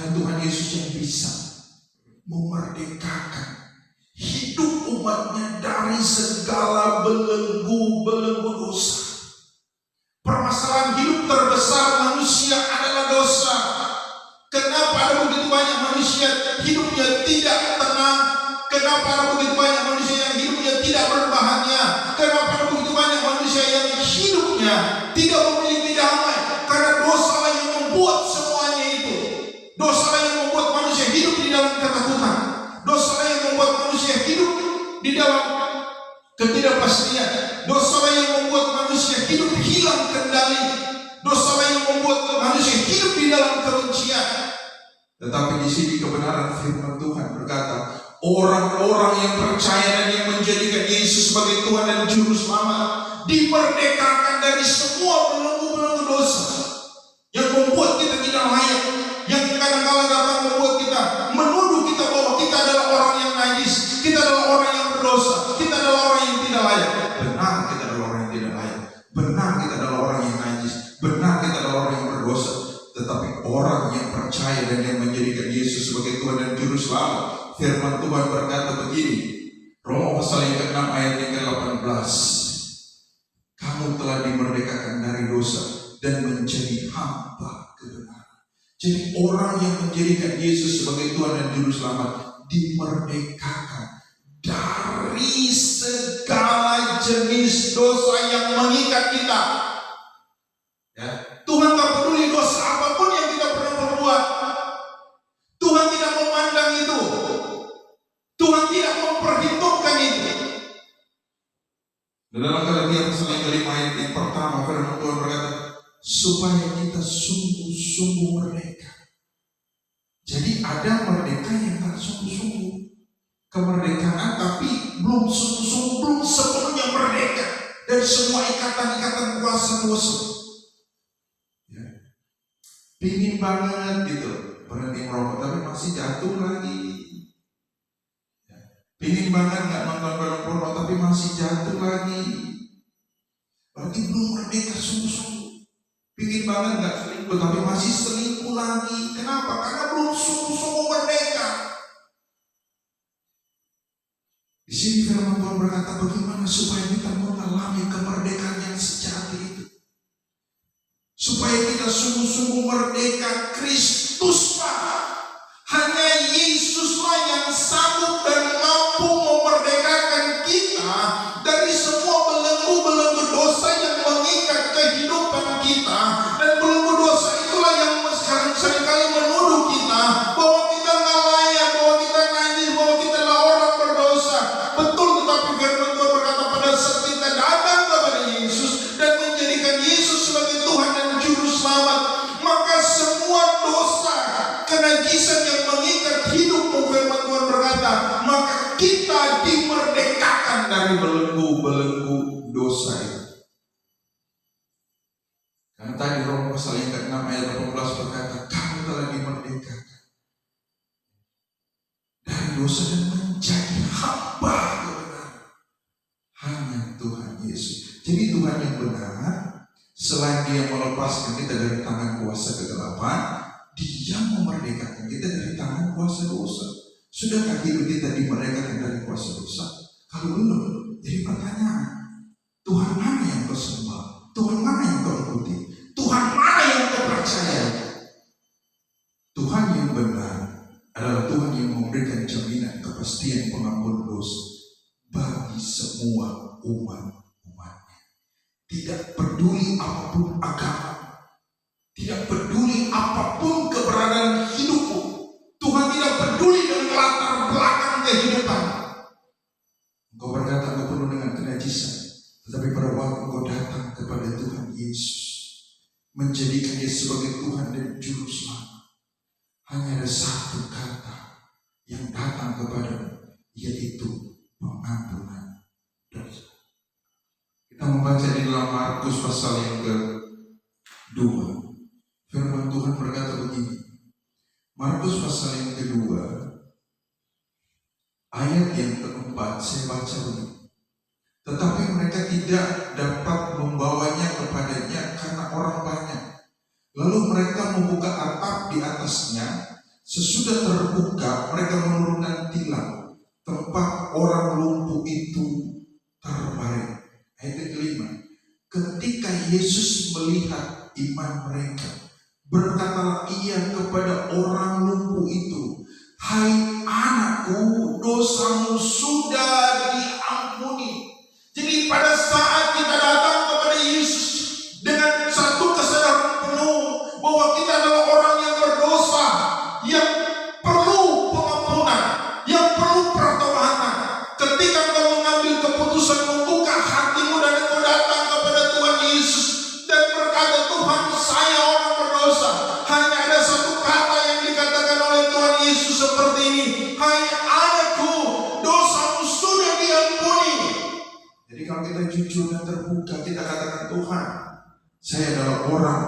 Hanya Tuhan Yesus yang bisa memerdekakan hidup umatnya dari segala belenggu-belenggu dosa. Permasalahan hidup terbesar manusia adalah dosa. Kenapa ada begitu banyak manusia hidupnya tidak tenang? Kenapa ada begitu banyak manusia yang hidupnya tidak berbahagia? Kenapa ada begitu banyak manusia yang hidupnya tidak memiliki damai? Karena dosalah yang membuat semuanya itu. Dosalah yang membuat manusia hidup di dalam ketakutan. Dosalah yang membuat manusia hidup di dalam ketidakpastian. Dosalah yang membuat manusia hidup hilang kendali. Dosalah yang membuat manusia hidup di dalam kebencian. Tetapi di sini kebenaran firman Tuhan berkata, orang-orang yang percaya dan yang menjadikan Yesus sebagai Tuhan dan Juru Selamat dimerdekakan dari semua belenggu-belenggu dosa yang membuat kita tidak layak, yang kadang-kadang datang membuat kita menuduh kita bahwa kita adalah orang yang najis, kita adalah orang yang berdosa, kita adalah orang yang tidak layak. Benar, kita adalah orang yang tidak layak. Benar, kita adalah orang yang najis. Benar, kita adalah orang yang berdosa. Tetapi orang yang percaya dan yang menjadikan Yesus sebagai Tuhan dan Juru Selamat, firman Tuhan berkata begini, Roma pasal yang ke-6 ayat yang ke-18, kamu telah dimerdekakan dari dosa dan menjadi hamba kebenaran. Jadi orang yang menjadikan Yesus sebagai Tuhan dan Juru Selamat dimerdekakan dari segala jenis dosa yang mengikat kita. Ya, Tuhan tak peduli dosa apapun yang kita pernah perbuat. Tuhan tidak memandang itu. Tuhan tidak memperhitungkan itu. Dalam Galatia pasal yang ke-5 ayat yang pertama, firman Tuhan berkata, supaya kita sungguh-sungguh merdeka. Jadi ada merdeka yang tak sungguh-sungguh. Kemerdekaan tapi belum sungguh-sungguh, belum sepenuhnya merdeka dari semua ikatan-ikatan kuasa dosa. Ya. Pingin banget gitu berhenti merokok tapi masih jatuh lagi. Ya. Pingin banget nggak nonton film porno tapi masih jatuh lagi. Berarti belum merdeka sungguh-sungguh. Pingin banget nggak selingkuh tapi masih selingkuh lagi. Kenapa? Karena belum sungguh-sungguh merdeka. Di sini firman Tuhan berkata, bagaimana supaya kita mengalami kemerdekaan yang sejati itu, supaya kita sungguh-sungguh merdeka. Kristus hanya Yesuslah yang sanggup dan mampu memerdekakan kita dari semua belenggu-belenggu dosa yang mengikat kehidupan kita. Dan belenggu dosa itulah yang seringkali menuduh kita bahwa kita nggak layak, bahwa kita najis, bahwa kita adalah orang berdosa. Betul, tetapi firman Tuhan berkata pada saat kita datang kepada Yesus dan menjadikan Yesus sebagai Tuhan dan Juru Selamat, maka semua dosa, kenajisan yang mengikat hidupmu, firman Tuhan berkata, maka kita dimerdekakan dari belenggu-belenggu dosa itu. Karena tadi Roma pasal yang ke-6 ayat 18 berkata, kamu telah dimerdekakan dari dosa dan menjadi hamba kebenaran. Hanya Tuhan Yesus. Jadi Tuhan yang benar, selain Dia melepaskan kita dari tangan kuasa kegelapan, Dia memerdekakan kita dari tangan kuasa dosa. Sudahkah hidup kita dimerdekakan dari kuasa dosa? Kalau belum, jadi pertanyaan, Tuhan mana yang kau sembah? Tuhan mana yang kau ikuti? Tuhan mana yang kau percaya? Tuhan yang benar adalah Tuhan yang memberikan jaminan kepastian pengampun dosa bagi semua umat-umatnya. Tidak peduli apapun agama, tidak peduli apapun keberadaan hidupmu. Tuhan tidak peduli dengan latar belakang kehidupan. Engkau berkata engkau penuh dengan kenajisan, tetapi pada waktu engkau datang kepada Tuhan Yesus, menjadikan Dia sebagai Tuhan dan Juru Selamat, hanya ada satu kata yang datang kepadamu, yaitu pengampunan dosa. Kita membaca di dalam Markus pasal yang ke-2. Firman Tuhan berkata begini. Markus pasal yang ke-2 ayat yang ke-4, saya baca begini. Tetapi mereka tidak dapat membawanya kepadanya karena orang banyak. Lalu mereka membuka atap di atasnya Sesudah terbuka, mereka menurunkan tilam. Tempat orang lumpuh itu terbaring. Ayat yang kelima. Ketika Yesus melihat iman mereka, berkatalah ia kepada orang lumpuh itu, "Hai anakku, dosamu sudah diampuni." Jadi pada saat kita datang kepada Yesus dengan satu kesadaran penuh bahwa kita adalah orang yang berdosa, yang perlu pengampunan, yang perlu pertobatan. Ketika engkau mengambil keputusan membuka hatimu dan engkau datang kepada Tuhan Yesus dan berkata, "Tuhan, saya orang berdosa." Hanya ada satu kata yang dikatakan oleh Tuhan Yesus seperti ini, "Hai anakku, dosamu sudah diampuni." Jadi kalau kita jujur dan terbuka, kita katakan, "Tuhan, saya adalah orang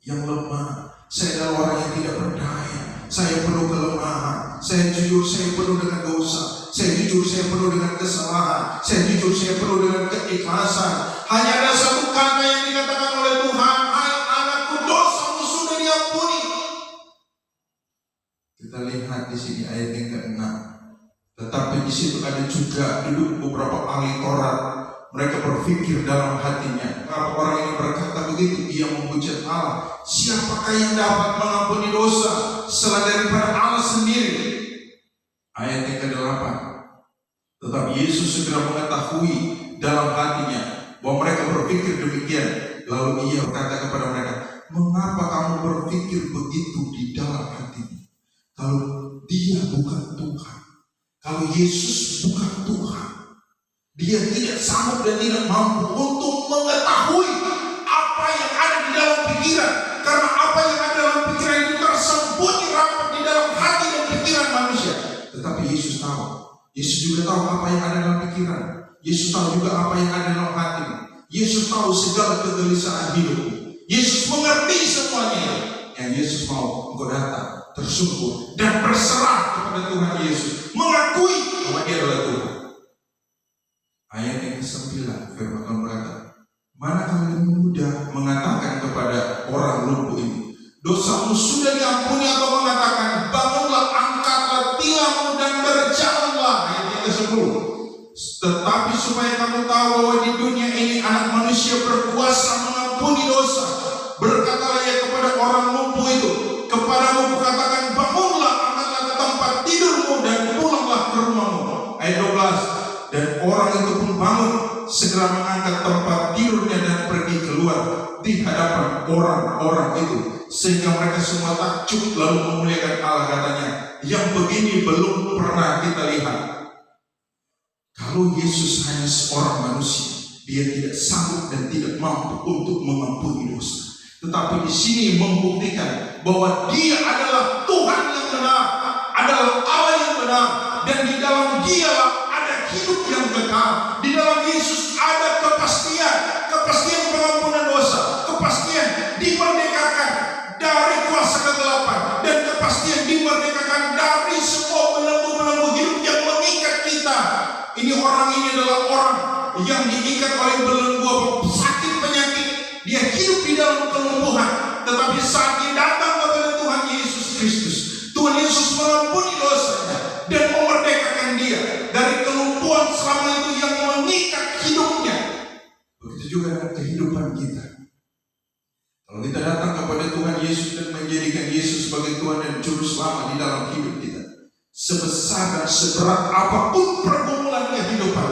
yang lemah, saya adalah orang yang tidak berdaya, saya penuh kelemahan, saya jujur, saya penuh dengan dosa, saya jujur, saya penuh dengan kesalahan, saya jujur, saya penuh dengan keikhlasan." Hanya ada satu kata yang dikatakan oleh Tuhan, "Hai anakku, dosamu sudah diampuni." Kita lihat di sini ayat yang ke-6. Tetapi di situ ada juga duduk beberapa ahli Taurat. Mereka berpikir dalam hatinya, kalau orang ini berkata begitu, ia menghujat Allah. Siapakah yang dapat mengampuni dosa selain daripada Allah sendiri? Ayat yang ke-8. Tetapi Yesus segera mengetahui dalam hatinya bahwa mereka berpikir demikian. Lalu ia berkata kepada mereka, "Mengapa kamu berpikir begitu di dalam hatimu? Kalau dia bukan Tuhan, kalau Yesus bukan Tuhan, dia tidak sanggup dan tidak mampu untuk mengetahui apa yang ada di dalam pikiran. Karena apa yang ada dalam pikiran itu tersembunyi rapat di dalam hati dan pikiran manusia. Tetapi Yesus tahu. Yesus juga tahu apa yang ada dalam pikiran. Yesus tahu juga apa yang ada dalam hati. Yesus tahu segala kegelisahan hidupmu. Yesus mengerti semuanya. Yang Yesus mau engkau datang, tersungkur dan berserah kepada Tuhan Yesus, mengakui bahwa Dia adalah Tuhan. Ayat yang ke-9, firman Tuhan berkata, "Manakah lebih mudah mengatakan kepada orang lumpuh ini, 'Dosamu sudah diampuni,' atau mengatakan, 'Bangunlah, angkatlah tilammu dan berjalanlah'?" Ayat yang ke-10. "Tetapi supaya kamu tahu bahwa di dunia ini Anak Manusia berkuasa mengampuni dosa, berkatalah ia kepada orang lumpuh itu, 'Kepadamu kukatakan, bangunlah, angkatlah ke tempat tidurmu dan pulanglah ke rumahmu.'" Ayat 12. "Dan orang itu pun bangun, segera mengangkat tempat tidurnya dan pergi keluar di hadapan orang-orang itu, sehingga mereka semua takjub lalu memuliakan Allah, katanya, 'Yang begini belum pernah kita lihat.'" Kalau Yesus hanya seorang manusia, Dia tidak sanggup dan tidak mampu untuk mengampuni dosa. Tetapi di sini membuktikan bahwa Dia adalah Tuhan yang benar, adalah Allah yang benar, dan di dalam Dialah ada hidup yang kekal. Di dalam Yesus ada kepastian pengampunan dosa, kepastian dimerdekakan dari kuasa kegelapan, dan kepastian dimerdekakan dari semua belenggu-belenggu hidup yang mengikat kita. Ini orang ini adalah orang yang diikat oleh belenggu sakit penyakit. Dia hidup di dalam kelumpuhan, tetapi saat dia datang kepada Tuhan Yesus Kristus, Tuhan Yesus mengampuni dosanya dan memerdekakan dia dari kelumpuhan selama itu yang mengikat hidupnya. Begitu juga dengan kehidupan kita. Kalau kita datang kepada Tuhan Yesus dan menjadikan Yesus sebagai Tuhan dan Juru Selamat di dalam hidup kita, sebesar dan seberat apapun pergumulan kehidupan,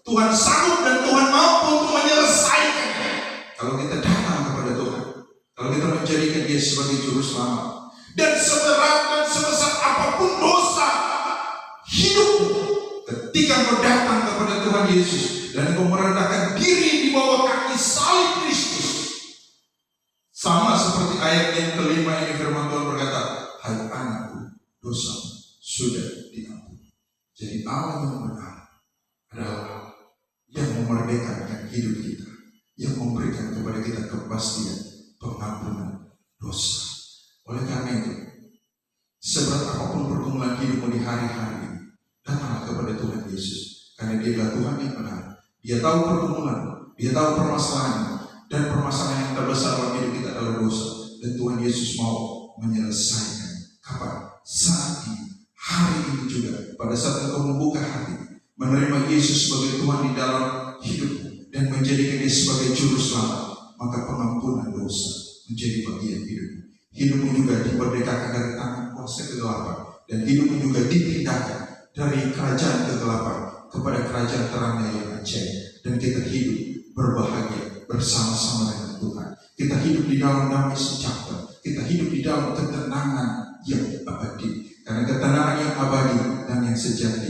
Tuhan sanggup dan Tuhan mampu untuk menyelesaikannya. Kalau kita datang kepada Tuhan, kalau kita menjadikan Dia sebagai Juru Selamat, dan seberat dan sebesar apapun dosa hidupmu, ketika kau datang kepada Tuhan Yesus dan kau merendahkan diri di bawah kaki salib Kristus, sama seperti ayat yang kelima ini, firman Tuhan berkata, "Hai anakku, dosamu sudah diampuni." Jadi Allah yang benar adalah yang memerdekakan hidup kita, yang memberikan kepada kita kepastian pengampunan dosa. Oleh karena itu, seberat apapun pergumulan hidupmu di hari-hari ini, datanglah kepada Tuhan Yesus, karena Dia adalah Tuhan yang benar. Dia tahu pergumulan, Dia tahu permasalahan, dan permasalahan yang terbesar dalam hidup kita adalah dosa, dan Tuhan Yesus mau menyelesaikan Tuhan di dalam hidupmu dan menjadikan dia sebagai juru selamat, maka pengampunan dosa menjadi bagian hidupmu. Hidupmu juga dimerdekakan dari tangan kuasa kegelapan, dan hidupmu juga dipindahkan dari kerajaan kegelapan kepada kerajaan terangnya yang ajaib. Dan kita hidup berbahagia bersama-sama dengan Tuhan. Kita hidup di dalam damai sejahtera. Kita hidup di dalam ketenangan yang abadi. Karena ketenangan yang abadi dan yang sejati